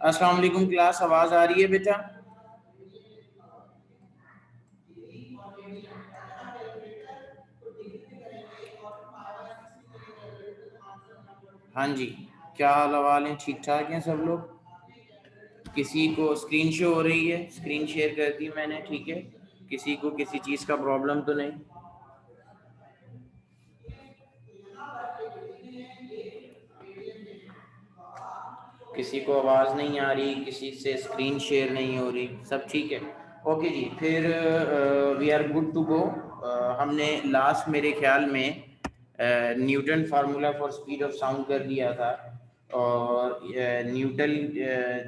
अस्सलाम वालेकुम क्लास, आवाज आ रही है बेटा? हाँ जी, क्या हाल हवाल है? ठीक ठाक हैं सब लोग? किसी को स्क्रीन शो हो रही है? स्क्रीन शेयर कर दी मैंने, ठीक है। किसी को किसी चीज़ का प्रॉब्लम तो नहीं? किसी को आवाज़ नहीं आ रही, किसी से स्क्रीन शेयर नहीं हो रही, सब ठीक है? ओके जी, फिर we are good to go. हमने लास्ट मेरे ख्याल में Newton formula for speed of sound कर दिया था, और न्यूटन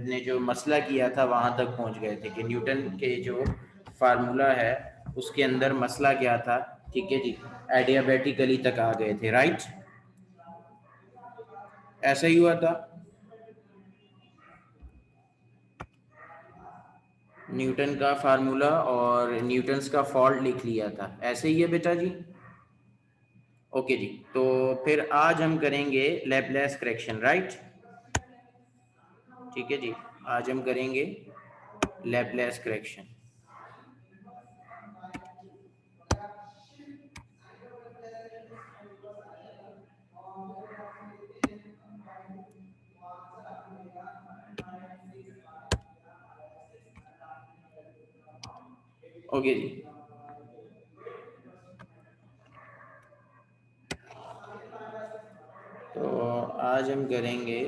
ने जो मसला किया था वहाँ तक पहुँच गए थे कि न्यूटन के जो फार्मूला है उसके अंदर मसला क्या था, ठीक है जी। एडियाबेटिकली तक आ गए थे, राइट? ऐसा ही हुआ था। न्यूटन का फार्मूला और न्यूटन्स का फॉल्ट लिख लिया था, ऐसे ही है बेटा जी? ओके जी, तो फिर आज हम करेंगे लैपलेस करेक्शन, राइट? ठीक है जी, आज हम करेंगे लैपलेस करेक्शन। ओके जी, तो आज हम करेंगे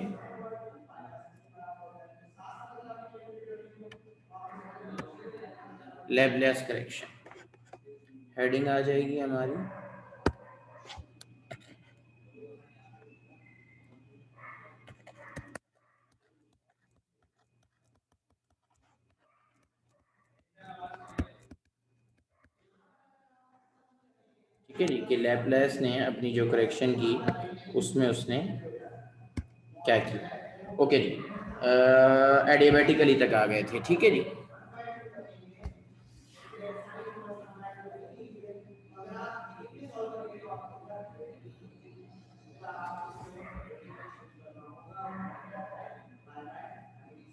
लैपलेस करेक्शन। हेडिंग आ जाएगी हमारी ठीक है जी, कि लैपलेस ने अपनी जो करेक्शन की उसमें उसने क्या किया। ओके जी, एडियाबेटिकली तक आ गए थे, ठीक है जी।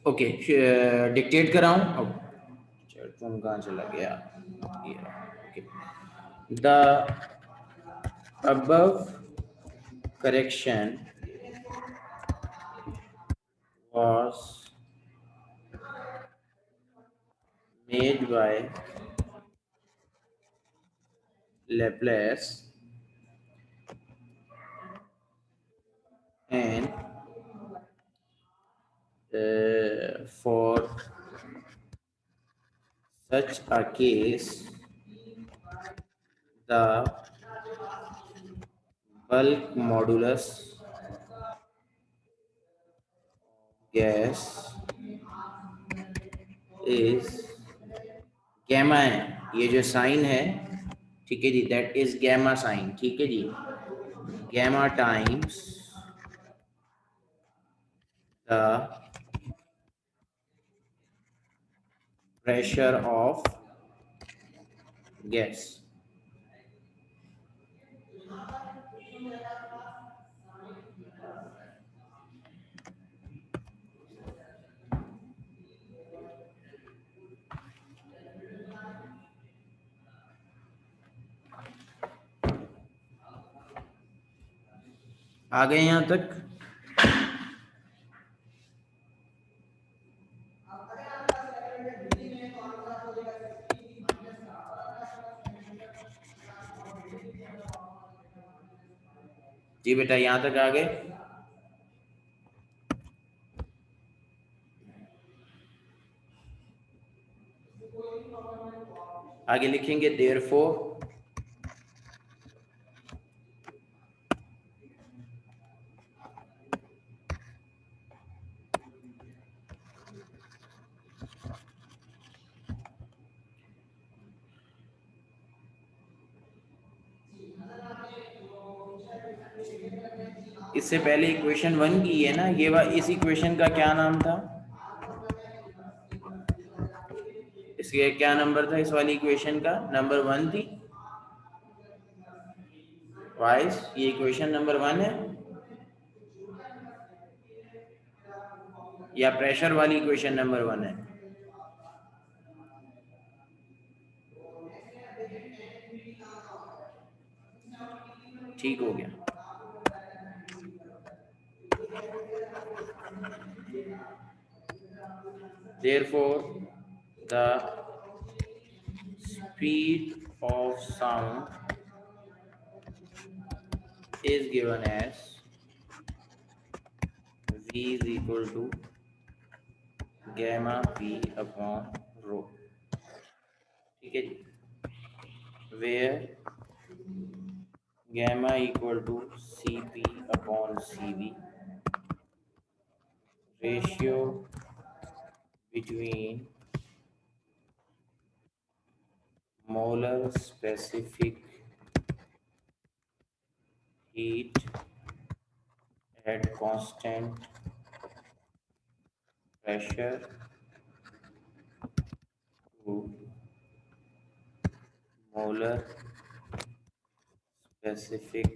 Okay, dictate कराऊं? तुम कहाँ चला गया? Okay, the above correction was made by Laplace and for such a case the bulk modulus gas is gamma है, ये जो साइन है, ठीक है जी, दैट इज गैमा साइन, ठीक है जी। Gamma times the pressure of gas. आ गए यहाँ तक? जी बेटा, यहाँ तक आ गए? आगे लिखेंगे देयरफॉर इससे पहले इक्वेशन 1 की है ना ये इस इक्वेशन का क्या नाम था? इसके क्या नंबर था इस वाली इक्वेशन का? नंबर 1 थी। वाइस ये इक्वेशन नंबर 1 है। या प्रेशर वाली इक्वेशन नंबर 1 है? ठीक हो गया। Therefore, the speed of sound is given as v is equal to gamma v upon rho। ठीक है जी, where gamma equal to cp upon cv, ratio between molar specific heat at constant pressure to molar specific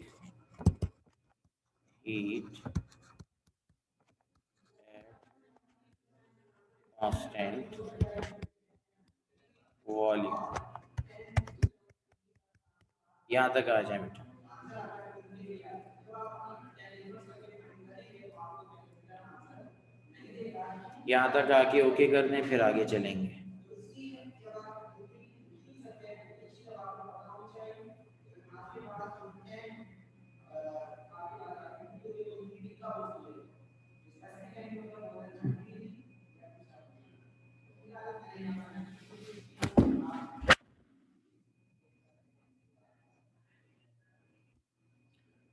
heat at constant volume। यहाँ तक आ जाए बेटा। यहाँ तक आके okay कर दें, फिर आगे चलेंगे।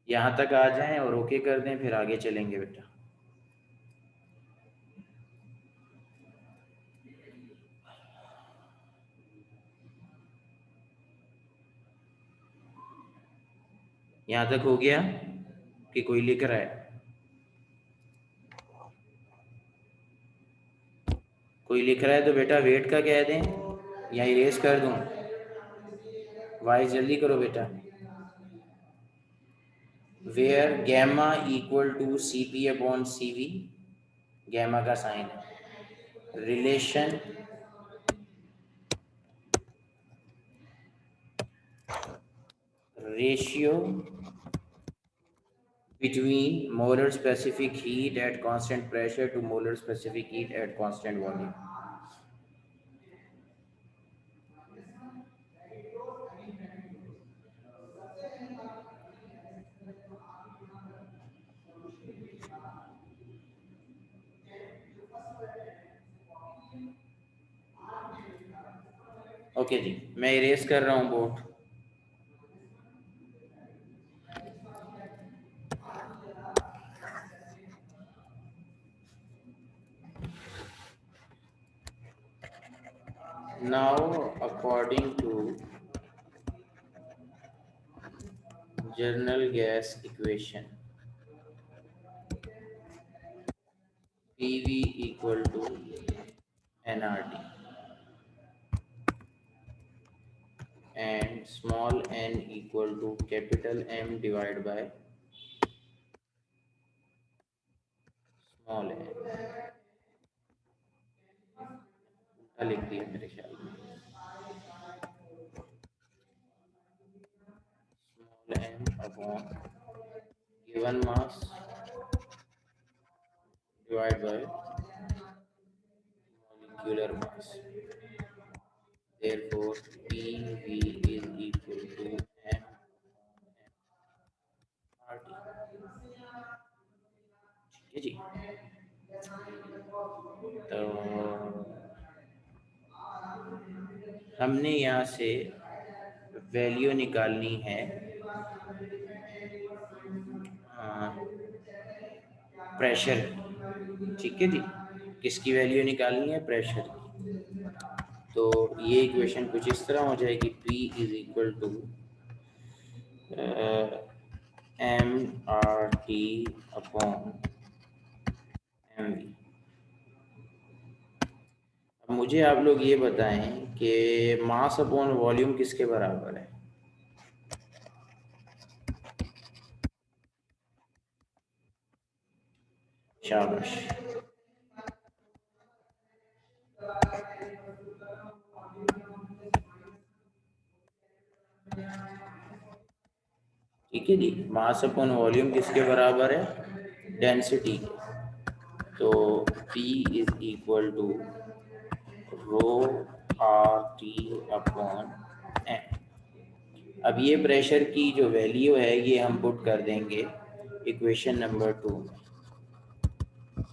यहाँ तक आ जाएं और ओके कर दें, फिर आगे चलेंगे बेटा। यहाँ तक हो गया कि कोई लिख रहा है? कोई लिख रहा है तो बेटा वेट का कह दें या इरेज कर दूं? वाई जल्दी करो बेटा। Where gamma equal to C P upon C V, gamma का साइन है, relation ratio between molar specific heat at constant pressure to molar specific heat at constant volume। Okay जी, मैं इरेज कर रहा हूँ board. Now, according to general gas equation, PV equal to nRT and small n equal to capital M divided by small n। लिख दिया मेरे ख्याल में। small n upon given mass divided by molecular mass। Therefore, PV is equal to m RT। ठीक है जी। तो हमने यहाँ से वैल्यू निकालनी है प्रेशर की। ठीक है जी, किसकी वैल्यू निकालनी है? प्रेशर की। तो ये इक्वेशन कुछ इस तरह हो जाएगी, P is equal to M R T upon M V. अब मुझे आप लोग ये बताएं कि मास अपॉन वॉल्यूम किसके बराबर है? शाबाश। ठीक है जी। मास अपॉन वॉल्यूम किसके बराबर है? डेंसिटी के। तो P is equal to rho R T upon M. अब ये प्रेशर की जो वैल्यू है ये हम पुट कर देंगे इक्वेशन नंबर 2 में।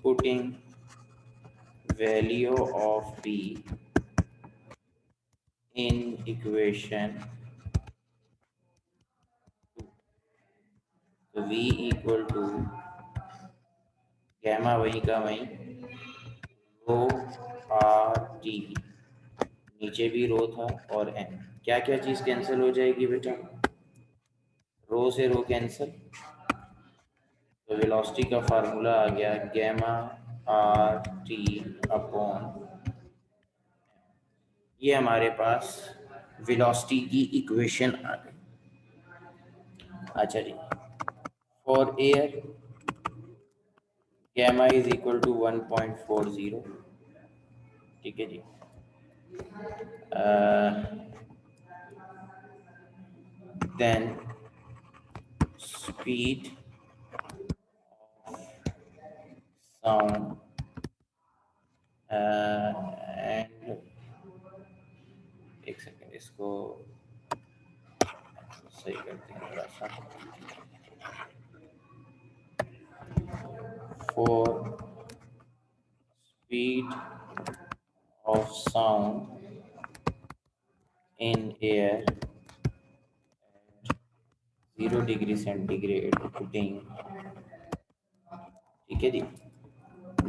Putting value of P in equation, तो V इक्वल टू गैमा वही का वही रो आर टी, नीचे भी रो था और एम। क्या क्या चीज़ कैंसिल हो जाएगी बेटा? रो से रो कैंसिल, तो वेलोसिटी का फार्मूला आ गया गैमा आर टी अपॉन, ये हमारे पास वेलोसिटी की इक्वेशन आ गई। अच्छा जी, for air gamma is equal to 1.40। ठीक है जी। देन स्पीड साउंड एंड, एक सेकेंड इसको सही करते हैं थोड़ा सा। For speed of sound in air 0 degree centigrade putting, ठीक है जी,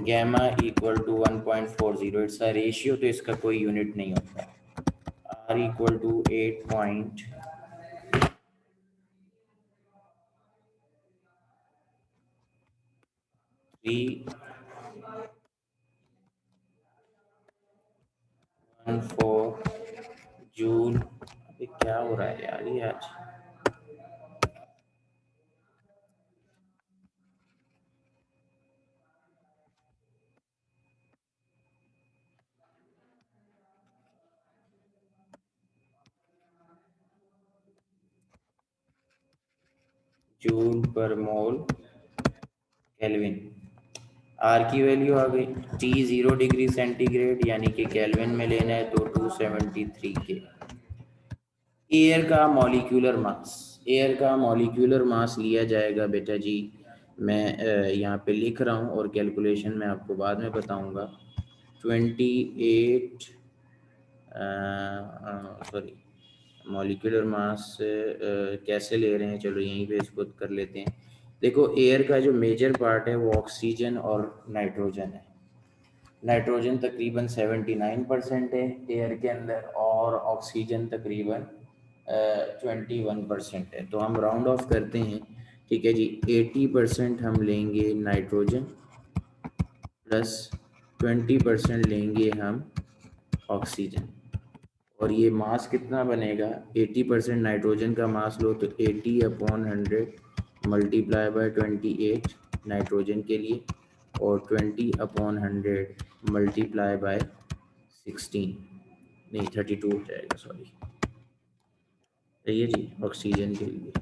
gamma equal to 1.40। It's a ratio, तो इसका कोई यूनिट नहीं होता। R equal to 8.314 joule. अबे क्या हो रहा है यार ये आज? Joule per mole kelvin. R की वैल्यू आ गई, टी 0 डिग्री सेंटीग्रेड यानी कि केल्विन में लेना है तो 273 के। एयर का मॉलिक्यूलर मास, एयर का मॉलिक्यूलर मास लिया जाएगा बेटा जी, मैं यहाँ पे लिख रहा हूँ और कैलकुलेशन मैं आपको बाद में बताऊँगा। 28, सॉरी, मॉलिक्यूलर मास कैसे ले रहे हैं, चलो यहीं पे इसको कर लेते हैं। देखो एयर का जो मेजर पार्ट है वो ऑक्सीजन और नाइट्रोजन है। नाइट्रोजन तकरीबन 79% है एयर के अंदर और ऑक्सीजन तकरीबन 21% है। तो हम राउंड ऑफ करते हैं, ठीक है जी। 80% हम लेंगे नाइट्रोजन प्लस 20% लेंगे हम ऑक्सीजन, और ये मास कितना बनेगा? 80% नाइट्रोजन का मास लो तो 80/100 मल्टीप्लाई बाय 28 नाइट्रोजन के लिए, और 20/100 मल्टीप्लाई बाय 16, नहीं 32 हो जाएगा, सॉरी, सही है जी, ऑक्सीजन के लिए।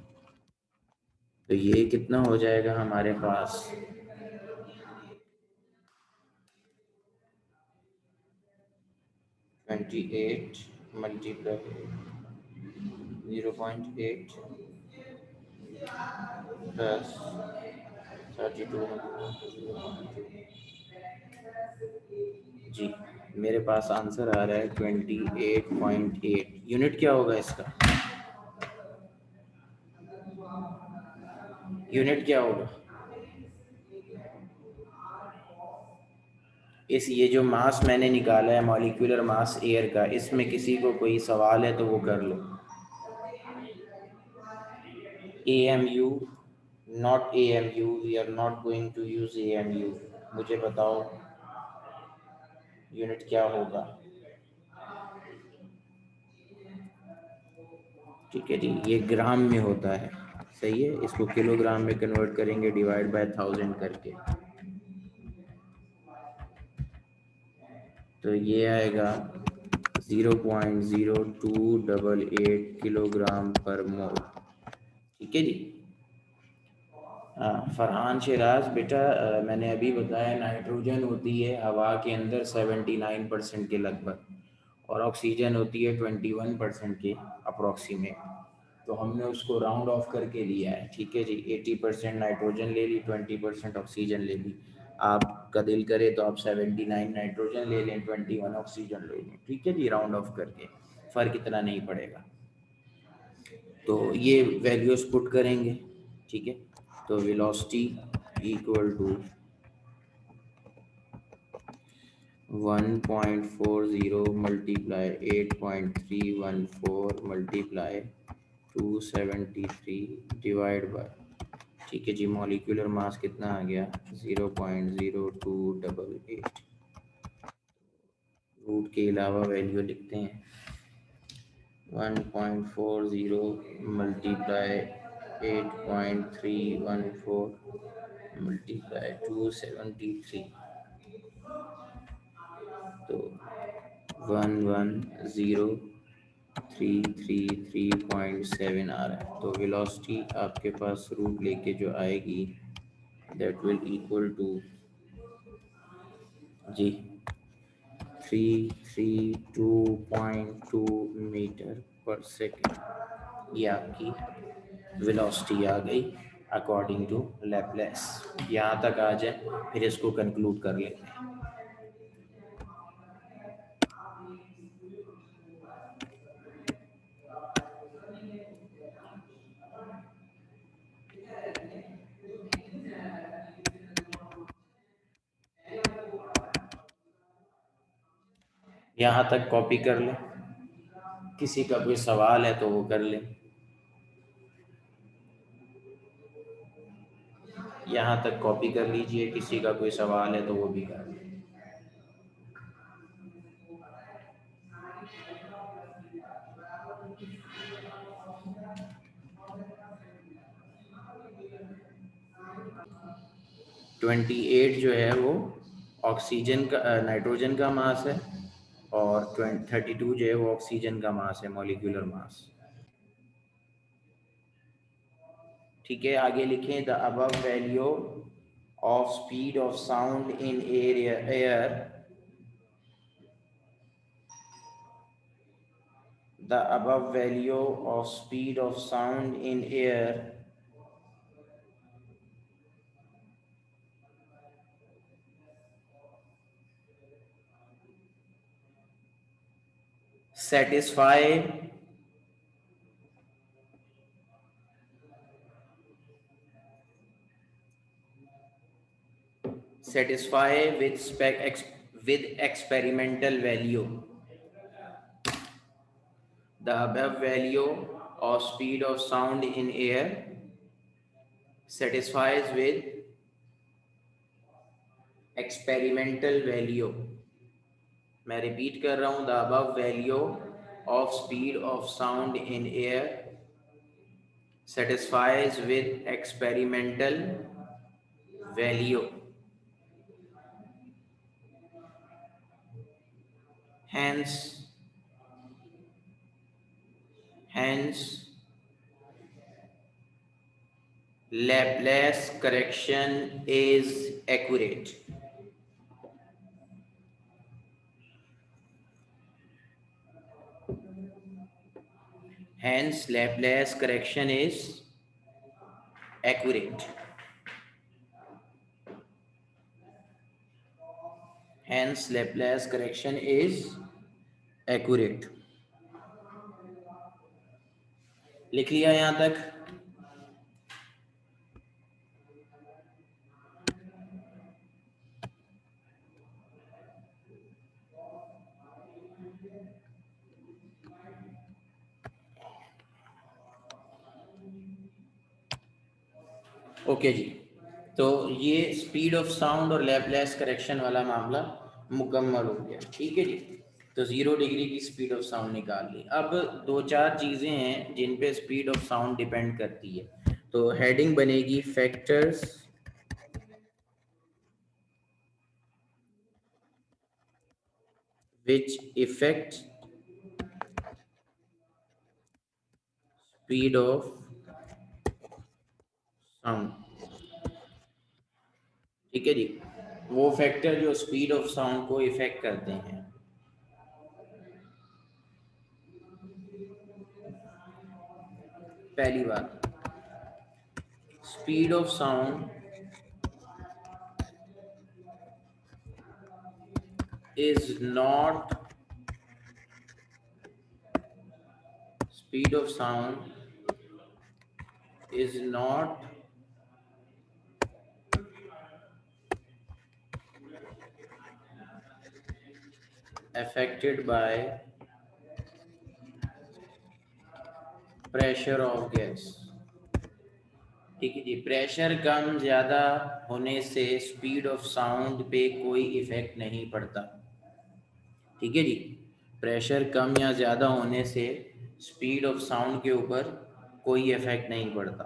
तो ये कितना हो जाएगा हमारे पास? 28 मल्टीप्लाई 0.8 प्लस 32 जी। मेरे पास आंसर आ रहा है 28.8। यूनिट क्या होगा इसका? यूनिट क्या होगा इस, ये जो मास मैंने निकाला है मॉलिक्यूलर मास एयर का, इसमें किसी को कोई सवाल है तो वो कर लो। AMU, not AMU, we are not going to use AMU। मुझे बताओ यूनिट क्या होगा? ठीक है जी, ये ग्राम में होता है, सही है। इसको किलोग्राम में कन्वर्ट करेंगे डिवाइड बाय 1000 करके, तो ये आएगा 0.0288 किलोग्राम पर मोल। ठीक है जी। फरहान शिराज बेटा, मैंने अभी बताया नाइट्रोजन होती है हवा के अंदर 79% के लगभग, और ऑक्सीजन होती है 21% के अप्रोक्सीमेट। तो हमने उसको राउंड ऑफ करके लिया है, ठीक है जी। 80% नाइट्रोजन ले ली, 20% ऑक्सीजन ले ली। आपका दिल करे तो आप 79 नाइट्रोजन ले लें, 21 ऑक्सीजन ले लें, ठीक है जी, राउंड ऑफ करके, फ़र्क इतना नहीं पड़ेगा। तो ये वैल्यूज पुट करेंगे, ठीक है। तो velocity equal to 1.40 multiply 8.314 multiply 273 divide by, ठीक है जी, मॉलिक्यूलर मास कितना आ गया 0.0288। रूट के अलावा वैल्यू लिखते हैं 1.40 मल्टीप्लाई 8.314 मल्टीप्लाई 273, तो 110,333.7 आ रहा है। तो वेलोसिटी आपके पास रूट लेके जो आएगी दैट विल इक्वल टू जी 332.2 मीटर पर सेकेंड। ये आपकी वेलोसिटी आ गई अकॉर्डिंग टू लैप्लेस। यहाँ तक आ जाए फिर इसको कंक्लूड कर लेते हैं। यहाँ तक कॉपी कर लें, किसी का कोई सवाल है तो वो कर लें। यहाँ तक कॉपी कर लीजिए, किसी का कोई सवाल है तो वो भी कर लें। ट्वेंटी 28 जो है वो ऑक्सीजन का नाइट्रोजन का मास है, और 32 जो है वो ऑक्सीजन का मास है, मॉलिक्यूलर मास, ठीक है। आगे लिखें the above value of speed of sound in air the above value of speed of sound in air satisfy with experimental value. The above value of speed of sound in air satisfies with experimental value. मैं repeat कर रहा हूँ, the above value of speed of sound in air satisfies with experimental value. Hence Laplace correction is accurate. Hence Laplace correction is accurate. Hence Laplace correction is accurate. लिख लिया यहाँ तक? Okay जी, तो ये स्पीड ऑफ साउंड और Laplace correction वाला मामला मुकम्मल हो गया, ठीक है जी। तो 0 डिग्री की स्पीड ऑफ साउंड निकाल ली। अब दो चार चीज़ें हैं जिन पे स्पीड ऑफ साउंड डिपेंड करती है। तो हेडिंग बनेगी factors which affect speed of sound. ठीक है जी, वो फैक्टर जो स्पीड ऑफ साउंड को इफेक्ट करते हैं। पहली बात, speed of sound is not speed of sound is not affected by pressure of gas। ठीक है जी, प्रेशर कम ज़्यादा होने से स्पीड ऑफ साउंड पे कोई इफेक्ट नहीं पड़ता। ठीक है जी, प्रेशर कम या ज़्यादा होने से स्पीड ऑफ साउंड के ऊपर कोई इफेक्ट नहीं पड़ता।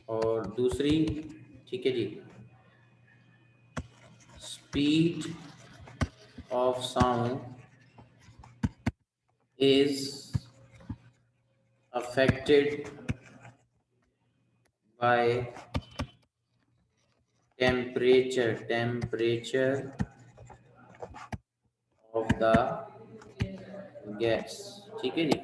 और दूसरी, ठीक है जी, speed of sound is affected by temperature of the gas। ठीक है जी,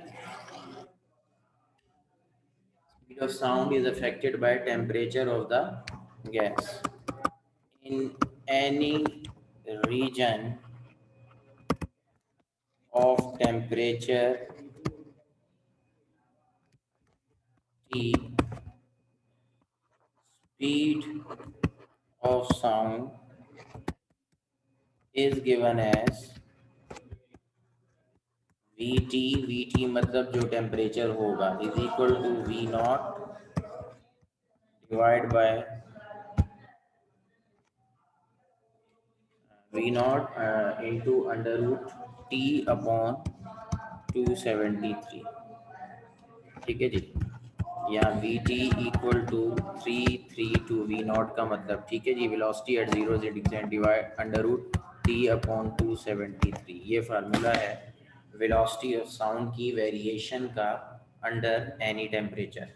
speed of sound is affected by temperature of the gas in any region of temperature T, speed of sound is given as VT मतलब जो temperature होगा is equal to V0 divide by V0 into under root T upon 273। ठीक है जी, या VT equal to 332 V0 का मतलब, ठीक है जी, velocity at zero z divide under root T upon 273। ये फार्मूला है वेलोसिटी ऑफ साउंड की वेरिएशन का अंडर एनी टेम्परेचर।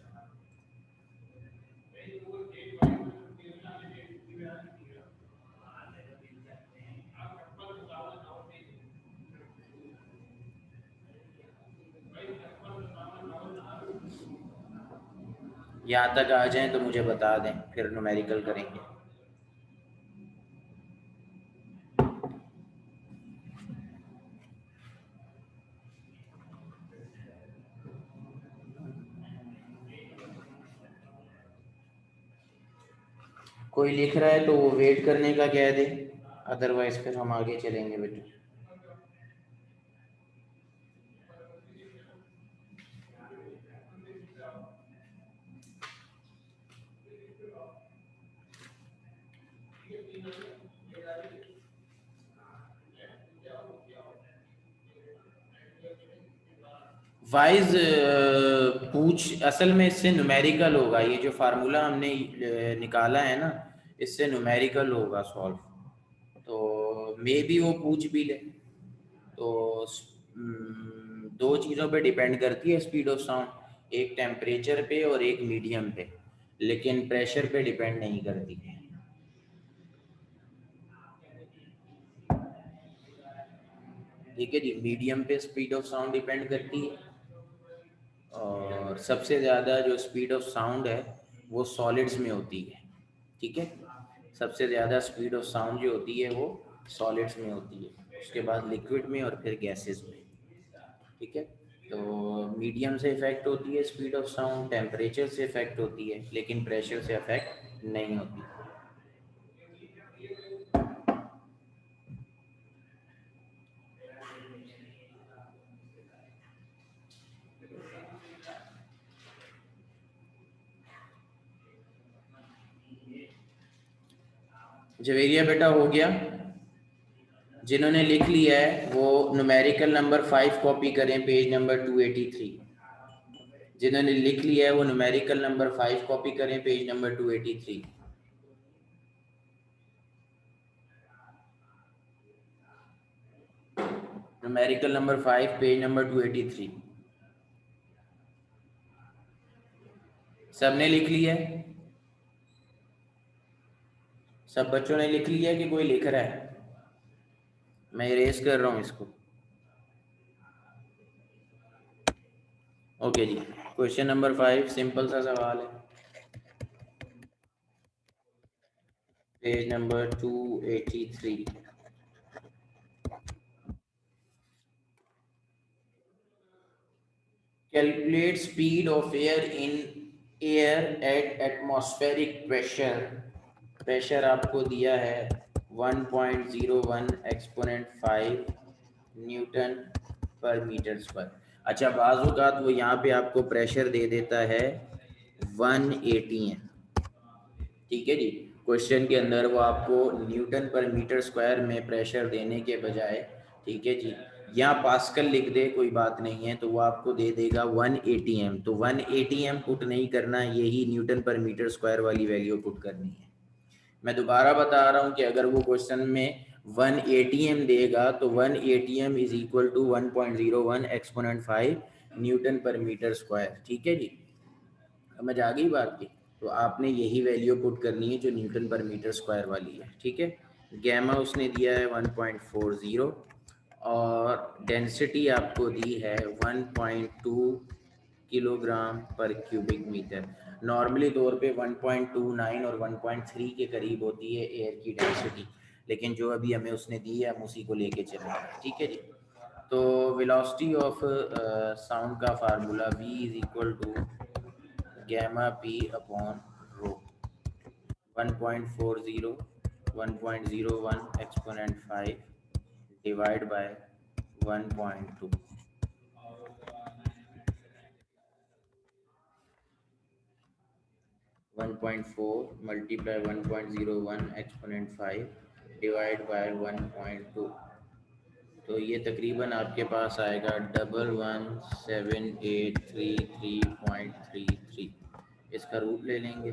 यहाँ तक आ जाएं तो मुझे बता दें, फिर न्यूमेरिकल करेंगे। कोई लिख रहा है तो वो वेट करने का कह दे, अदरवाइज फिर हम आगे चलेंगे बेटा। वाइज पूछ, असल में इससे न्यूमेरिकल होगा, ये जो फार्मूला हमने निकाला है ना, इससे न्यूमेरिकल होगा सॉल्व, तो मे बी वो पूछ भी ले। तो दो चीज़ों पे डिपेंड करती है स्पीड ऑफ साउंड, एक टेम्परेचर पे और एक मीडियम पे, लेकिन प्रेशर पे डिपेंड नहीं करती है। ठीक है जी, मीडियम पे स्पीड ऑफ साउंड डिपेंड करती है, और सबसे ज़्यादा जो स्पीड ऑफ साउंड है वो सॉलिड्स में होती है। ठीक है, सबसे ज़्यादा स्पीड ऑफ साउंड जो होती है वो सॉलिड्स में होती है, उसके बाद लिक्विड में और फिर गैसेस में। ठीक है, तो मीडियम से इफेक्ट होती है स्पीड ऑफ साउंड, टेम्परेचर से इफेक्ट होती है, लेकिन प्रेशर से इफेक्ट नहीं होती। जवेरिया बेटा हो गया, जिन्होंने लिख लिया है वो न्यूमेरिकल नंबर 5 कॉपी करें, पेज नंबर 283। जिन्होंने लिख लिया है वो न्यूमेरिकल नंबर 5 कॉपी करें, page number 283। Numerical number 5 page number 283। सबने लिख लिया है? सब बच्चों ने लिख लिया कि कोई लिख रहा है? मैं इरेज कर रहा हूँ इसको। ओके जी, क्वेश्चन नंबर 5 सिंपल सा सवाल है, page number 283। Calculate speed of air in air at atmospheric pressure. Pressure आपको दिया है 1.01 exponent 5 newton per metre square. अच्छा, बाज़ औक़ात वो यहाँ पे आपको प्रेशर दे देता है 180 है, ठीक है जी। क्वेश्चन के अंदर वो आपको न्यूटन पर मीटर स्क्वायर में प्रेशर देने के बजाय, ठीक है जी, यहाँ पास्कल लिख दे, कोई बात नहीं है, तो वो आपको दे देगा 180 एम। तो 180 एम पुट नहीं करना, यही न्यूटन पर मीटर स्क्वायर वाली वैल्यू पुट करनी है। मैं दोबारा बता रहा हूँ कि अगर वो क्वेश्चन में 180 एम देगा तो 180 M is equal to 1.01 exponent 5 newton per metre square, ठीक है जी। समझ आ गई बात की? तो आपने यही वैल्यू पुट करनी है जो न्यूटन पर मीटर स्क्वायर वाली है, ठीक है। गैमा उसने दिया है 1.40 और डेंसिटी आपको दी है 1.2 किलोग्राम पर क्यूबिक मीटर। नॉर्मली तौर पे 1.29 और 1.3 के करीब होती है एयर की डेंसिटी, लेकिन जो अभी हमें उसने दी है हम उसी को लेके चलेंगे, ठीक है जी। तो वेलोसिटी ऑफ साउंड का formula v is equal to gamma p upon rho. 1.40 1.01 exponent 5 divide by 1.2, 1.4 multiply 1.01 exponent 5 divide by 1.2। तो ये तकरीबन आपके पास आएगा 117833.33। इसका रूट ले लेंगे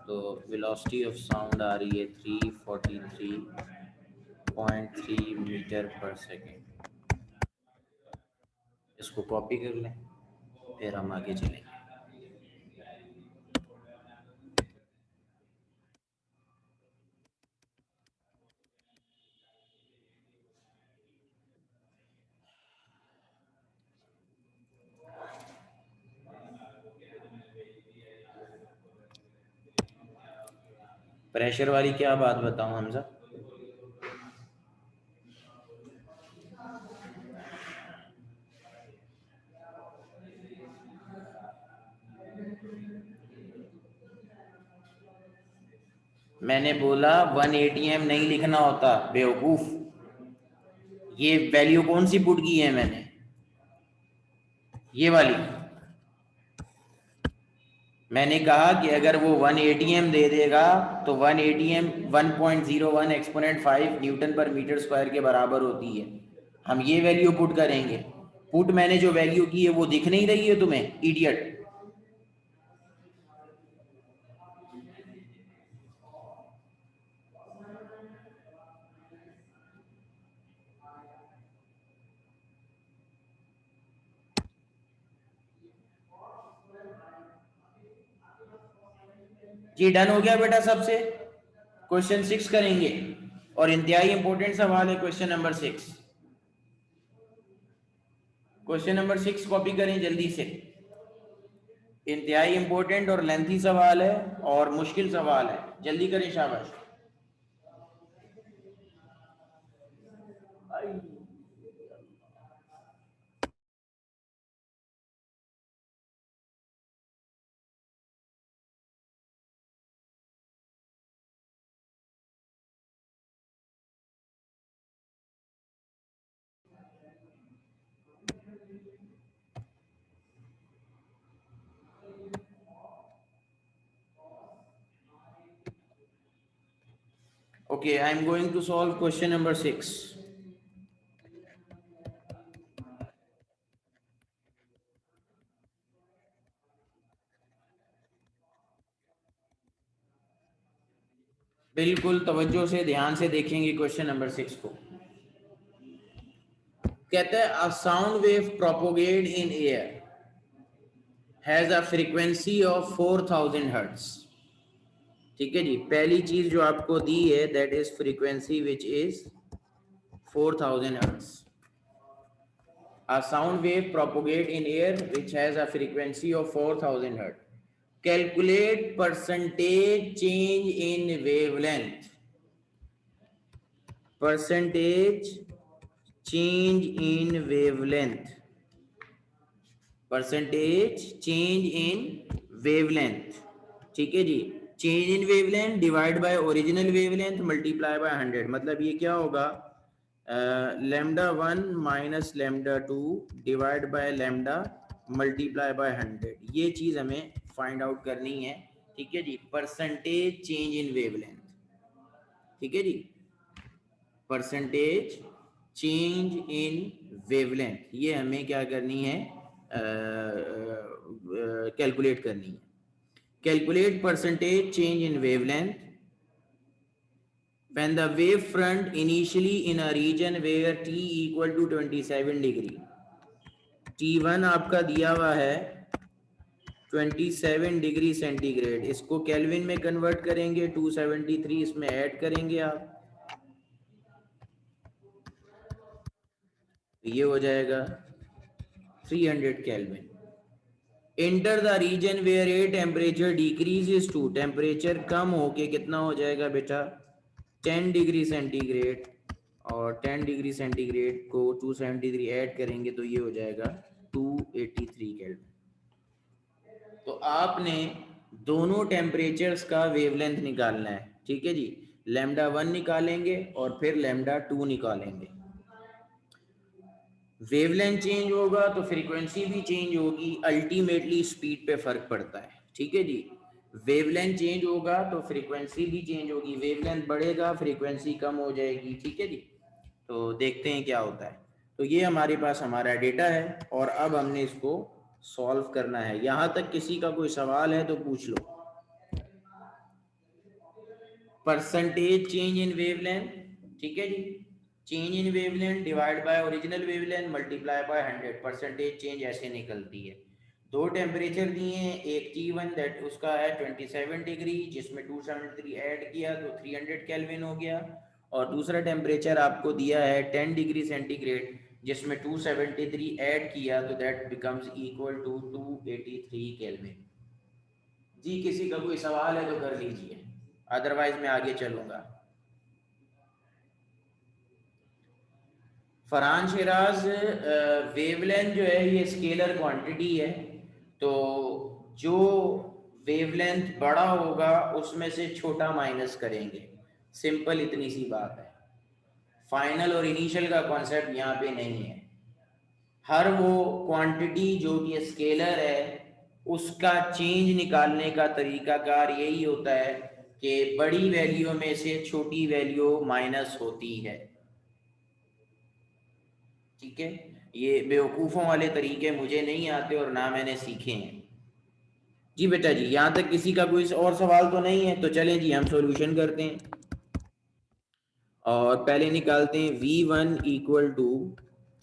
तो वेलोसिटी ऑफ साउंड आ रही है 343.3 मीटर पर सेकेंड। इसको कॉपी कर लें, फिर हम आगे चलेंगे। प्रेशर वाली क्या बात बताऊं हमजा? मैंने बोला 180 एम नहीं लिखना होता बेवकूफ। ये वैल्यू कौन सी पुट की है मैंने? ये वाली। मैंने कहा कि अगर वो 180 एम दे देगा तो 180 M 1.01 exponent 5 newton per metre square के बराबर होती है। हम ये वैल्यू पुट करेंगे। पुट मैंने जो वैल्यू की है वो दिख नहीं रही है तुम्हें, इडियट? ये डन हो गया बेटा सबसे? क्वेश्चन 6 करेंगे और इंतहाई इंपॉर्टेंट सवाल है question number 6। Question number 6 copy करें जल्दी से। इंतहाई इंपॉर्टेंट और लेंथी सवाल है और मुश्किल सवाल है, जल्दी करें, शाबाश। Okay, I am going to solve question number 6. बिल्कुल तवज्जो से ध्यान से देखेंगे क्वेश्चन नंबर 6 को। कहते हैं a sound wave propagate in air has a frequency of 4000 hertz. ठीक है जी, पहली चीज जो आपको दी है that is frequency which is 4000 hertz. A sound wave propagate in air which has a frequency of 4000 Hz. Calculate percentage change in wavelength. Percentage change in wavelength. Percentage change in wavelength. ठीक है जी, change in wavelength divide by original wavelength multiply by 100। मतलब ये क्या होगा, lambda 1 minus lambda 2 divide by lambda multiply by 100। ये चीज हमें फाइंड आउट करनी है। ठीक है जी, परसेंटेज चेंज इन वेवलेंथ। ठीक है जी, परसेंटेज चेंज इन वेवलेंथ ये हमें क्या करनी है, कैलकुलेट करनी है। Calculate percentage change in wavelength when the wave front initially in a region where t equal to 27 degree, t1 आपका दिया हुआ है 27 डिग्री सेंटीग्रेड, इसको केल्विन में कन्वर्ट करेंगे 273 इसमें ऐड करेंगे आप, ये हो जाएगा 300 kelvin. Enter the region where a temperature decreases to, temperature कम होके कितना हो जाएगा बेटा 10 डिग्री सेंटीग्रेड, और 10 डिग्री सेंटीग्रेड को 273 ऐड करेंगे तो ये हो जाएगा 283 केल्विन। तो आपने दोनों टेम्परेचर्स का वेवलेंथ निकालना है। ठीक है जी, लैम्डा 1 निकालेंगे और फिर लैम्डा 2 निकालेंगे। वेवलेंथ चेंज होगा तो फ्रीक्वेंसी भी चेंज होगी, अल्टीमेटली स्पीड पे फर्क पड़ता है। ठीक है जी, वेवलेंथ चेंज होगा तो फ्रीक्वेंसी भी चेंज होगी, वेवलेंथ बढ़ेगा फ्रीक्वेंसी कम हो जाएगी। ठीक है जी, तो देखते हैं क्या होता है। तो ये हमारे पास हमारा डेटा है और अब हमने इसको सॉल्व करना है। यहां तक किसी का कोई सवाल है तो पूछ लो। परसेंटेज चेंज इन वेवलेंथ, ठीक है जी, change in wavelength divide by original wavelength multiply by 100, percentage change ऐसे निकलती है। दो टेम्परेचर दिए हैं, एक T1 दैट उसका है 27 डिग्री जिसमें 273 ऐड किया तो 300 केल्विन हो गया, और दूसरा टेम्परेचर आपको दिया है 10 डिग्री सेंटीग्रेड जिसमें 273 ऐड किया तो that becomes equal to 283 kelvin. जी किसी का कोई सवाल है तो कर लीजिए, अदरवाइज मैं आगे चलूंगा। फरहान शिराज, वेवलेंथ जो है ये स्केलर क्वांटिटी है, तो जो वेवलेंथ बड़ा होगा उसमें से छोटा माइनस करेंगे, सिंपल इतनी सी बात है। फाइनल और इनिशियल का कॉन्सेप्ट यहाँ पे नहीं है। हर वो क्वांटिटी जो कि स्केलर है उसका चेंज निकालने का तरीकाकार यही होता है कि बड़ी वैल्यू में से छोटी वैल्यू माइनस होती है। ठीक है, ये बेवकूफ़ों वाले तरीके मुझे नहीं आते और ना मैंने सीखे हैं। जी बेटा जी, यहाँ तक किसी का कोई और सवाल तो नहीं है, तो चलें जी हम सॉल्यूशन करते हैं। और पहले निकालते हैं V1 equal to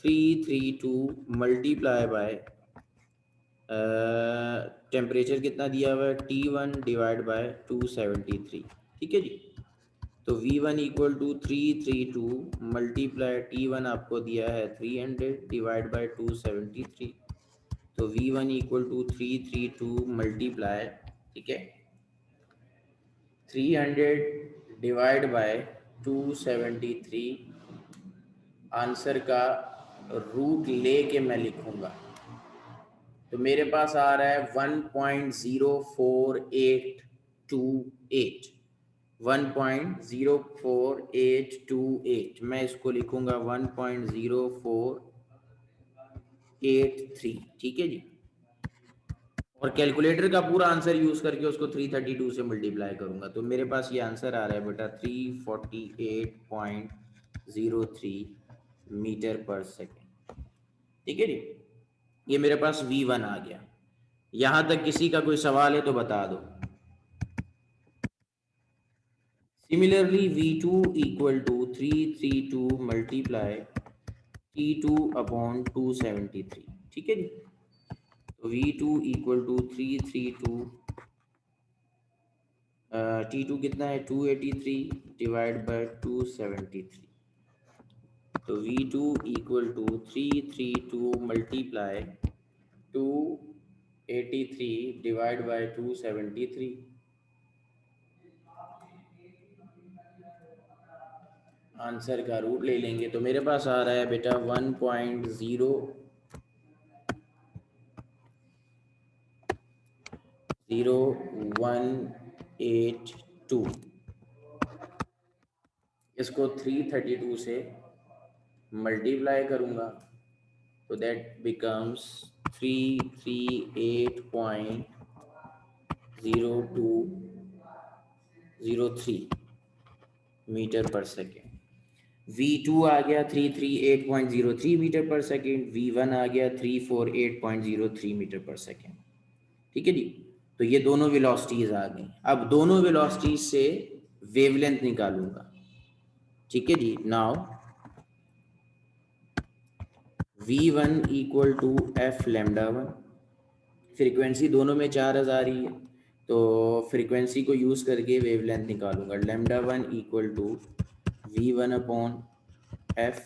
332 multiply by temperature कितना दिया हुआ है T1 डिवाइड बाय 273। ठीक है जी, तो V1 equal to 332 multiply T1 आपको दिया है 300 डिवाइड बाय 273, तो V1 इक्वल टू 332 मल्टीप्लाई, ठीक है, 300 डिवाइड बाय 273, आंसर का रूट ले के मैं लिखूंगा तो मेरे पास आ रहा है 1.04828, 1.04828, मैं इसको लिखूंगा 1.0483। ठीक है जी, और कैलकुलेटर का पूरा आंसर यूज करके उसको 332 से मल्टीप्लाई करूंगा तो मेरे पास ये आंसर आ रहा है बेटा 348.03 मीटर पर सेकेंड। ठीक है जी, ये मेरे पास V1 आ गया। यहां तक किसी का कोई सवाल है तो बता दो। Similarly V2 equal to 332 multiply T2 upon 273, ठीक है जी। तो V2 इक्वल टू 332, T2 कितना है 283 डिवाइड बाय 273, तो V2 equal to 332 multiply 283 divide by 273। Answer का रूट ले लेंगे तो मेरे पास आ रहा है बेटा 1.00182। इसको 332 से मल्टीप्लाई करूँगा तो that becomes 338.0203 metre per second. V2 आ गया 338.03 मीटर पर सेकेंड, V1 आ गया 348.03 मीटर पर सेकेंड, ठीक है जी। तो ये दोनों वेलोसिटीज आ गई। अब दोनों वेलोसिटीज से वेवलेंथ निकालूंगा, ठीक है जी। Now V1 equal to F lambda one, frequency दोनों में 4000 आ रही है तो फ्रीक्वेंसी को यूज़ करके वेवलेंथ निकालूंगा। Lambda one equal to V1 upon F,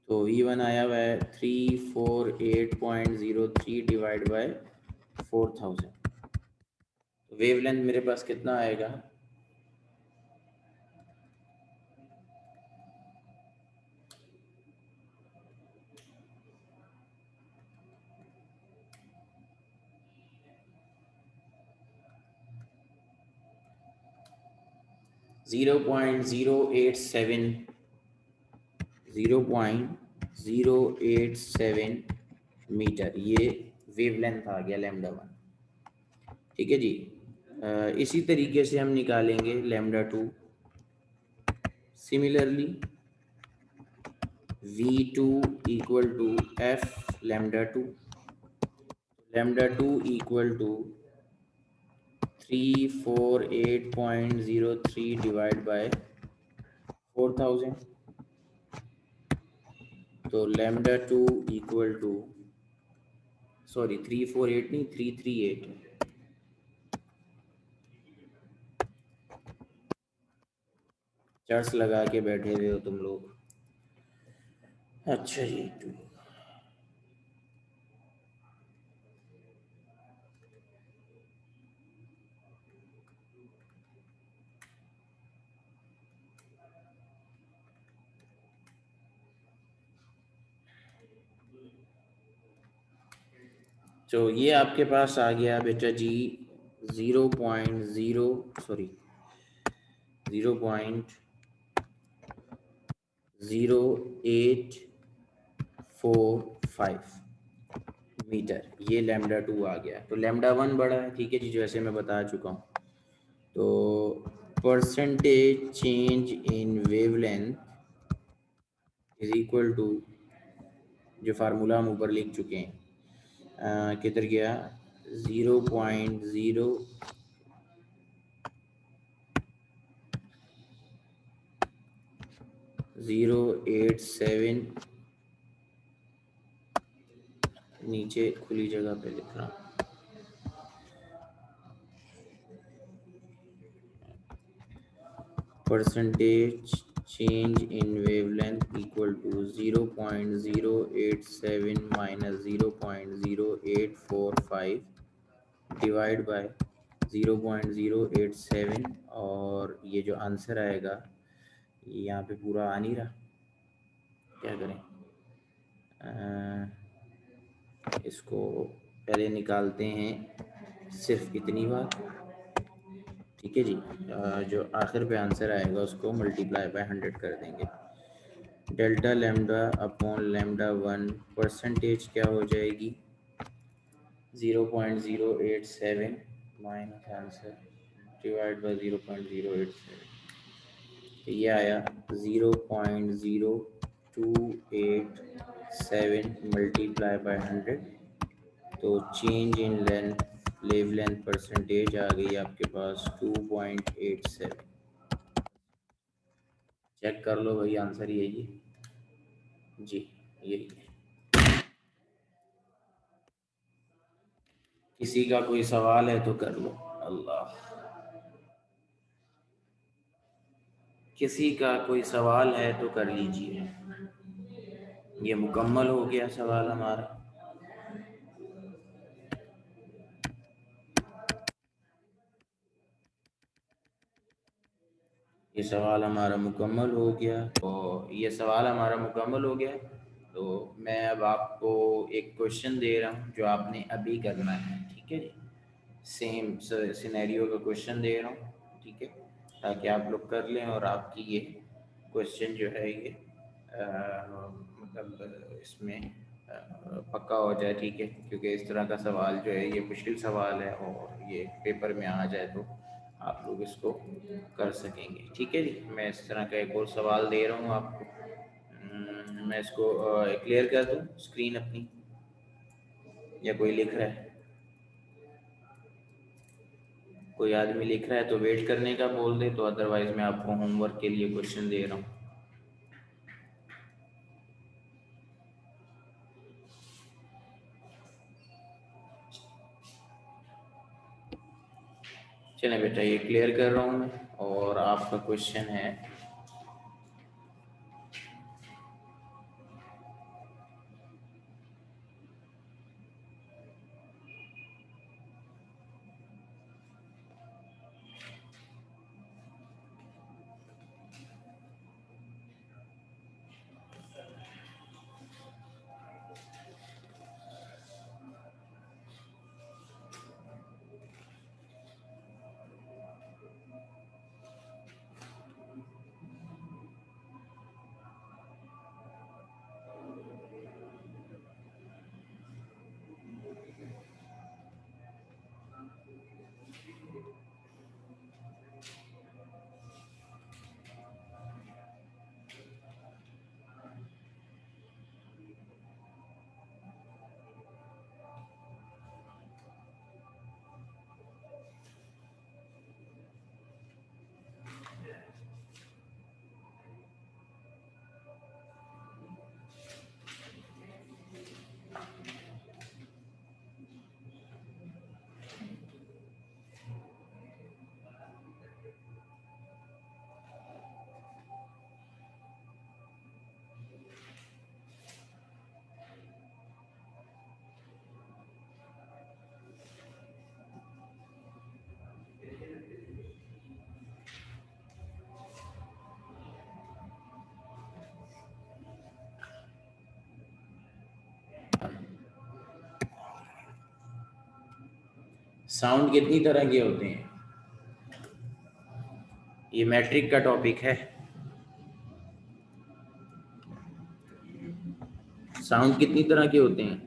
तो V1 आया हुआ है 348.03 डिवाइड बाय 4000, तो वेवलेंथ मेरे पास कितना आएगा 0.087 मीटर, ये वेवलेंथ आ गया लैम्डा वन, ठीक है जी। इसी तरीके से हम निकालेंगे lambda two. Similarly V2 equal to F lambda two, lambda two equal to 348.03 divide by 4000, तो lambda two equal to, sorry 348 नहीं 338, चर्च लगा के बैठे हुए हो तुम लोग। अच्छा जी, तो ये आपके पास आ गया बेटा जी 0.0845 मीटर, ये लैम्डा टू आ गया। तो लैम्डा वन बड़ा है, ठीक है जी, जैसे मैं बता चुका हूँ। तो percentage change in wavelength is equal to, जो फार्मूला हम ऊपर लिख चुके हैं, किधर गया 0.087, नीचे खुली जगह पे लिख रहा हूँ, percentage change in wavelength equal to 0.087 minus 0.0845 divide by 0.087, और ये जो आंसर आएगा यहाँ पे पूरा आ नहीं रहा, क्या करें, इसको पहले निकालते हैं सिर्फ इतनी बार, ठीक है जी। जो आखिर पे आंसर आएगा उसको मल्टीप्लाई बाय 100 कर देंगे। Delta lambda upon lambda one, percentage क्या हो जाएगी 0.087 माइनस आंसर डिवाइड बाय 0.087, ये आया 0.0287 मल्टीप्लाई बाय 100, तो change in length wavelength percentage आ गई आपके पास 2.87। चेक कर लो भाई, आंसर यही है जी, यही है। किसी का कोई सवाल है तो कर लो। अल्लाह, किसी का कोई सवाल है तो कर लीजिए। ये मुकम्मल हो गया सवाल हमारा। ये सवाल हमारा मुकम्मल हो गया, और ये सवाल हमारा मुकम्मल हो गया। तो मैं अब आपको एक क्वेश्चन दे रहा हूँ जो आपने अभी करना है, ठीक है जी। सेम सिनेरियो का क्वेश्चन दे रहा हूँ, ठीक है, ताकि आप लोग कर लें और आपकी ये क्वेश्चन जो है ये मतलब इसमें पक्का हो जाए, ठीक है। क्योंकि इस तरह का सवाल जो है ये मुश्किल सवाल है, और ये पेपर में आ जाए तो आप लोग इसको कर सकेंगे, ठीक है जी। मैं इस तरह का एक और सवाल दे रहा हूँ आपको। मैं इसको क्लियर कर दूँ स्क्रीन अपनी, या कोई लिख रहा है? कोई आदमी लिख रहा है तो वेट करने का बोल दे, तो अदरवाइज मैं आपको होमवर्क के लिए क्वेश्चन दे रहा हूँ। चलें बेटा, ये क्लियर कर रहा हूँ मैं, और आपका क्वेश्चन है साउंड कितनी तरह के होते हैं। ये मैट्रिक का टॉपिक है। साउंड कितनी तरह के होते हैं,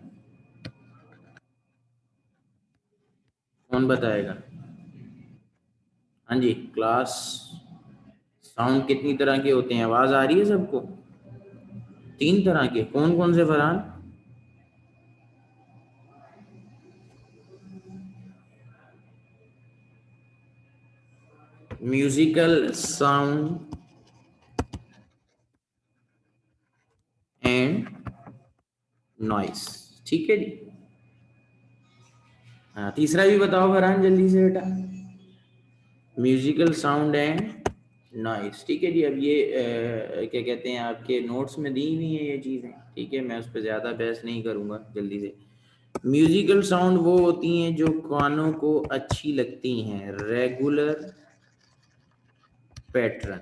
कौन बताएगा? हाँ जी क्लास, साउंड कितनी तरह के होते हैं? आवाज आ रही है सबको? 3 तरह के, कौन कौन से Farhan? Musical sound and noise, ठीक है जी। हाँ, तीसरा भी बताओ फरहान जल्दी से बेटा। म्यूजिकल साउंड एंड नॉइस, ठीक है जी। अब ये क्या कहते हैं, आपके नोट्स में दी हुई हैं ये चीज़ें, ठीक है। मैं उस पर ज़्यादा बहस नहीं करूँगा, जल्दी से। म्यूजिकल साउंड वो होती हैं जो कानों को अच्छी लगती हैं, रेगुलर पैटर्न,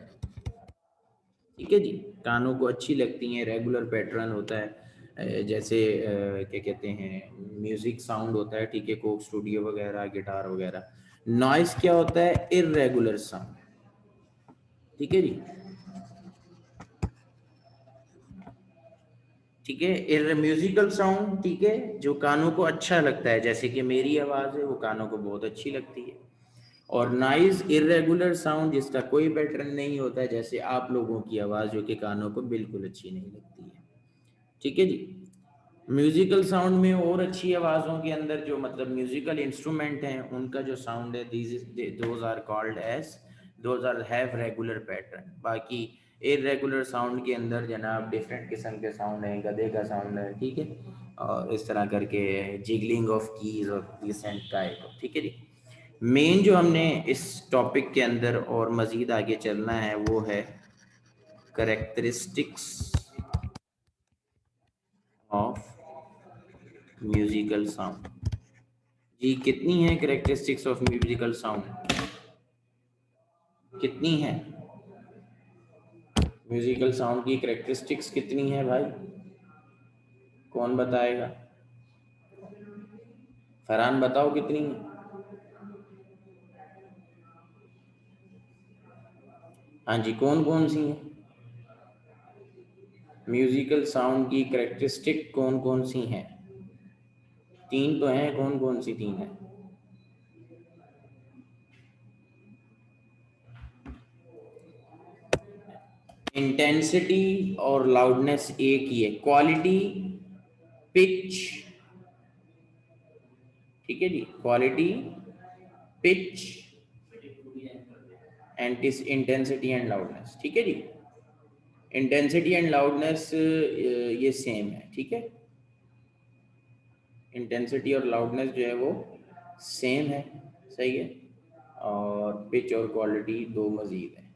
ठीक है जी। कानों को अच्छी लगती हैं, रेगुलर पैटर्न होता है। जैसे क्या कहते हैं, म्यूजिक साउंड होता है, ठीक है, कोक स्टूडियो वगैरह, गिटार वगैरह। नॉइस क्या होता है? इररेगुलर साउंड, ठीक है जी। ठीक है, इर म्यूजिकल साउंड, ठीक है, जो कानों को अच्छा लगता है, जैसे कि मेरी आवाज़ है वो कानों को बहुत अच्छी लगती है। और नॉइज इरेगुलर साउंड, जिसका कोई पैटर्न नहीं होता है, जैसे आप लोगों की आवाज़, जो कि कानों को बिल्कुल अच्छी नहीं लगती है, ठीक है जी। म्यूजिकल साउंड में और अच्छी आवाज़ों के अंदर जो मतलब म्यूजिकल इंस्ट्रूमेंट हैं उनका जो साउंड है those are called as those are have regular pattern. बाकी इरेगुलर साउंड के अंदर जनाब डिफरेंट किस्म के साउंड हैं, गधे का साउंड है, ठीक है, और इस तरह करके जिगलिंग ऑफ कीज और डिसेंट टाइप, ठीक है जी। मेन जो हमने इस टॉपिक के अंदर और मज़ीद आगे चलना है वो है करेक्टरिस्टिक्स ऑफ म्यूजिकल साउंड। जी कितनी है करेक्टरिस्टिक्स ऑफ म्यूजिकल साउंड, कितनी है म्यूजिकल साउंड की करेक्टरिस्टिक्स कितनी है भाई, कौन बताएगा? फरहान बताओ कितनी है? हाँ जी, कौन कौन सी है म्यूजिकल साउंड की करेक्टरिस्टिक, कौन कौन सी हैं? तीन तो हैं, कौन कौन सी तीन है? इंटेंसिटी और लाउडनेस एक ही है, क्वालिटी, पिच, ठीक है जी, quality, pitch and intensity and loudness, ठीक है जी। इंटेंसिटी एंड लाउडनेस ये सेम है, ठीक है, इंटेंसिटी और लाउडनेस जो है वो सेम है, सही है, और पिच और क्वालिटी दो मज़ीद है।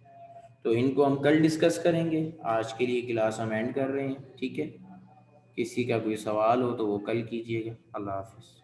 तो इनको हम कल डिस्कस करेंगे, आज के लिए क्लास हम एंड कर रहे हैं, ठीक है। किसी का कोई सवाल हो तो वो कल कीजिएगा। अल्लाह हाफ़िज़।